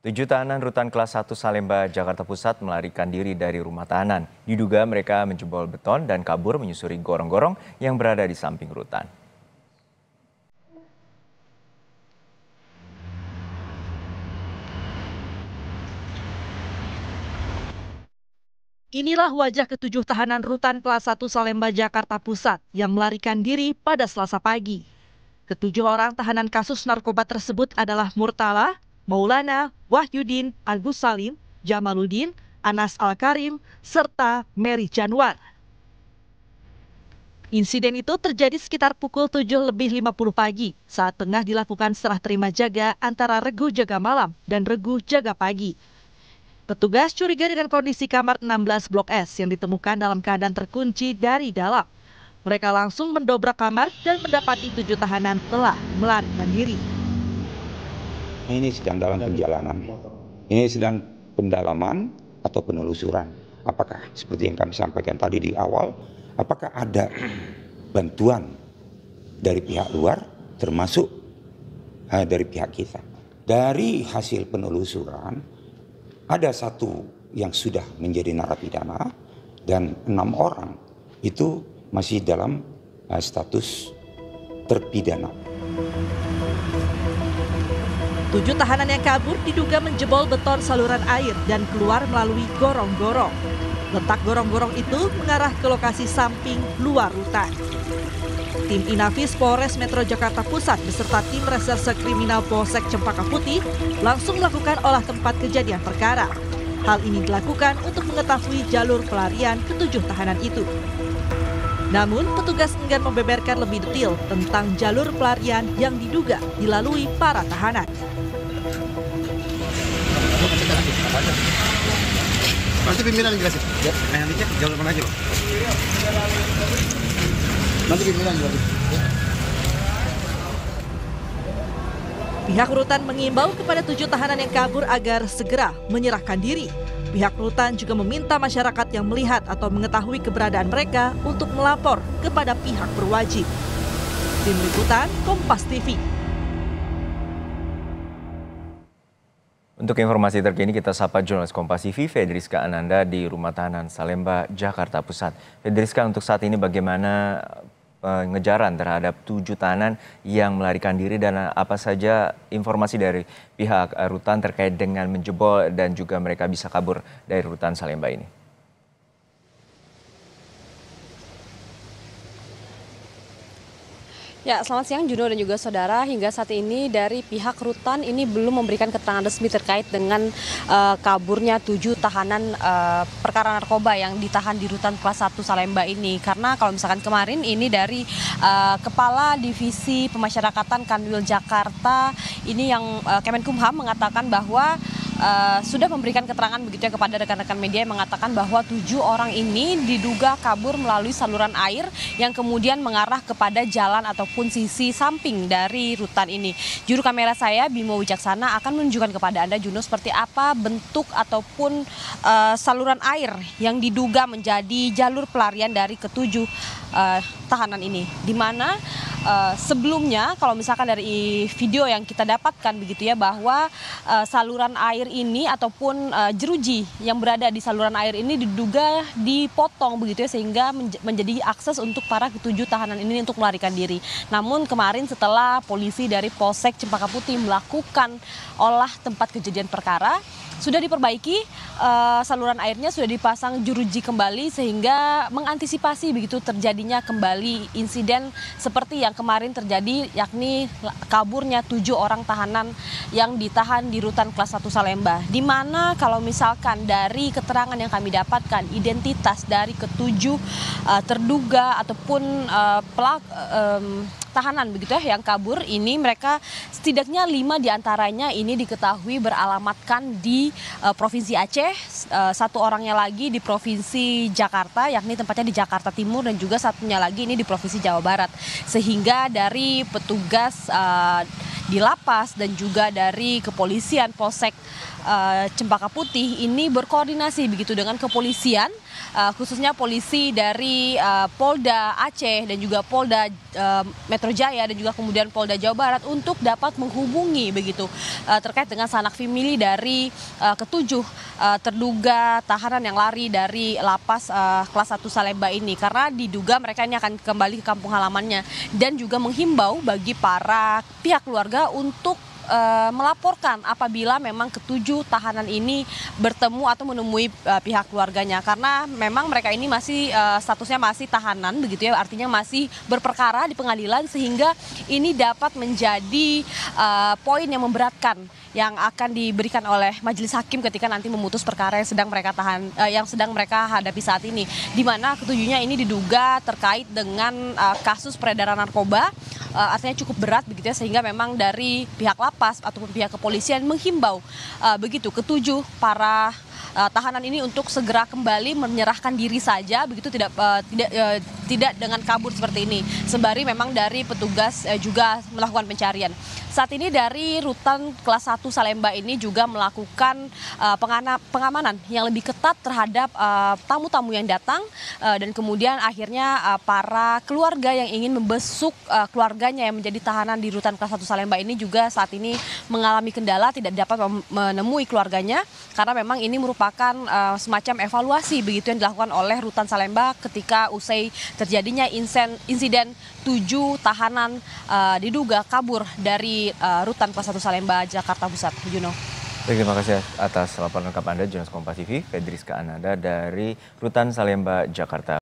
Tujuh tahanan rutan kelas 1 Salemba, Jakarta Pusat melarikan diri dari rumah tahanan. Diduga mereka menjebol beton dan kabur menyusuri gorong-gorong yang berada di samping rutan. Inilah wajah ketujuh tahanan rutan kelas 1 Salemba, Jakarta Pusat yang melarikan diri pada Selasa pagi. Ketujuh orang tahanan kasus narkoba tersebut adalah Murtala, Maulana, Wahyudin, Agus Salim, Jamaluddin, Anas Al-Karim, serta Mary Januar. Insiden itu terjadi sekitar pukul 7:50 pagi saat tengah dilakukan serah terima jaga antara regu jaga malam dan regu jaga pagi. Petugas curiga dengan kondisi kamar 16 Blok S yang ditemukan dalam keadaan terkunci dari dalam. Mereka langsung mendobrak kamar dan mendapati 7 tahanan telah melarikan diri. Ini sedang dalam perjalanan. Ini sedang pendalaman atau penelusuran. Apakah seperti yang kami sampaikan tadi di awal, apakah ada bantuan dari pihak luar termasuk dari pihak kita. Dari hasil penelusuran, ada satu yang sudah menjadi narapidana dan 6 orang itu masih dalam status terpidana. 7 tahanan yang kabur diduga menjebol beton saluran air dan keluar melalui gorong-gorong. Letak gorong-gorong itu mengarah ke lokasi samping luar rutan. Tim Inafis Polres Metro Jakarta Pusat beserta tim Reserse Kriminal Polsek Cempaka Putih langsung melakukan olah tempat kejadian perkara. Hal ini dilakukan untuk mengetahui jalur pelarian ketujuh tahanan itu. Namun, petugas enggan membeberkan lebih detail tentang jalur pelarian yang diduga dilalui para tahanan. Nanti pimpinan jelasin. Ya, nanti cek jalur mana aja, Pak. Nanti pimpinan jelasin. Ya. Pihak rutan mengimbau kepada 7 tahanan yang kabur agar segera menyerahkan diri. Pihak rutan juga meminta masyarakat yang melihat atau mengetahui keberadaan mereka untuk melapor kepada pihak berwajib. Tim Liputan Kompas TV. Untuk informasi terkini kita sapa jurnalis Kompas TV Fedriska Ananda di Rumah Tahanan Salemba, Jakarta Pusat. Fedriska, untuk saat ini bagaimana pengejaran terhadap 7 tahanan yang melarikan diri dan apa saja informasi dari pihak rutan terkait dengan menjebol dan juga mereka bisa kabur dari rutan Salemba ini? Ya, selamat siang Juno dan juga saudara. Hingga saat ini dari pihak rutan ini belum memberikan keterangan resmi terkait dengan kaburnya 7 tahanan perkara narkoba yang ditahan di rutan kelas 1 Salemba ini. Karena kalau misalkan kemarin ini dari Kepala Divisi Pemasyarakatan Kanwil Jakarta ini yang Kemenkumham mengatakan bahwa sudah memberikan keterangan begitu ya kepada rekan-rekan media yang mengatakan bahwa 7 orang ini diduga kabur melalui saluran air yang kemudian mengarah kepada jalan ataupun sisi samping dari rutan ini. Juru kamera saya Bimo Wijaksana akan menunjukkan kepada Anda Juno seperti apa bentuk ataupun saluran air yang diduga menjadi jalur pelarian dari ketujuh tahanan ini. Di mana sebelumnya kalau misalkan dari video yang kita dapatkan begitu ya bahwa saluran air ini ataupun jeruji yang berada di saluran air ini diduga dipotong begitu ya sehingga menjadi akses untuk para ketujuh tahanan ini untuk melarikan diri. Namun kemarin setelah polisi dari Polsek Cempaka Putih melakukan olah tempat kejadian perkara sudah diperbaiki, saluran airnya sudah dipasang jeruji kembali sehingga mengantisipasi begitu terjadinya kembali insiden seperti yang kemarin terjadi, yakni kaburnya 7 orang tahanan yang ditahan di rutan kelas 1 Salemba. Di mana kalau misalkan dari keterangan yang kami dapatkan, identitas dari ketujuh terduga ataupun tahanan begitu ya yang kabur ini, mereka setidaknya 5 diantaranya ini diketahui beralamatkan di Provinsi Aceh, 1 orangnya lagi di Provinsi Jakarta yakni tempatnya di Jakarta Timur dan juga satunya lagi ini di Provinsi Jawa Barat. Sehingga dari petugas di lapas dan juga dari kepolisian Polsek Cempaka Putih ini berkoordinasi begitu dengan kepolisian, khususnya polisi dari Polda Aceh dan juga Polda Metro Metro Jaya dan juga kemudian Polda Jawa Barat untuk dapat menghubungi begitu terkait dengan sanak famili dari ketujuh terduga tahanan yang lari dari lapas kelas 1 Salemba ini, karena diduga mereka ini akan kembali ke kampung halamannya, dan juga menghimbau bagi para pihak keluarga untuk melaporkan apabila memang ketujuh tahanan ini bertemu atau menemui pihak keluarganya, karena memang mereka ini masih statusnya masih tahanan begitu ya, artinya masih berperkara di pengadilan, sehingga ini dapat menjadi poin yang memberatkan yang akan diberikan oleh majelis hakim ketika nanti memutus perkara yang sedang mereka hadapi saat ini, di mana ketujuhnya ini diduga terkait dengan kasus peredaran narkoba, artinya cukup berat begitu ya, sehingga memang dari pihak lapas ataupun pihak kepolisian menghimbau begitu ketujuh para tahanan ini untuk segera kembali menyerahkan diri saja begitu, tidak dengan kabur seperti ini, sembari memang dari petugas juga melakukan pencarian. Saat ini dari rutan kelas 1 Salemba ini juga melakukan pengamanan yang lebih ketat terhadap tamu-tamu yang datang, dan kemudian akhirnya para keluarga yang ingin membesuk keluarganya yang menjadi tahanan di rutan kelas 1 Salemba ini juga saat ini mengalami kendala, tidak dapat menemui keluarganya, karena memang ini merupakan semacam evaluasi begitu yang dilakukan oleh rutan Salemba ketika usai terjadinya insiden 7 tahanan diduga kabur dari rutan kelas 1 Salemba, Jakarta Pusat. Juno. Baik, terima kasih atas laporan lengkap Anda, jurnalis Kompas TV, Fedriska Ananda dari rutan Salemba, Jakarta.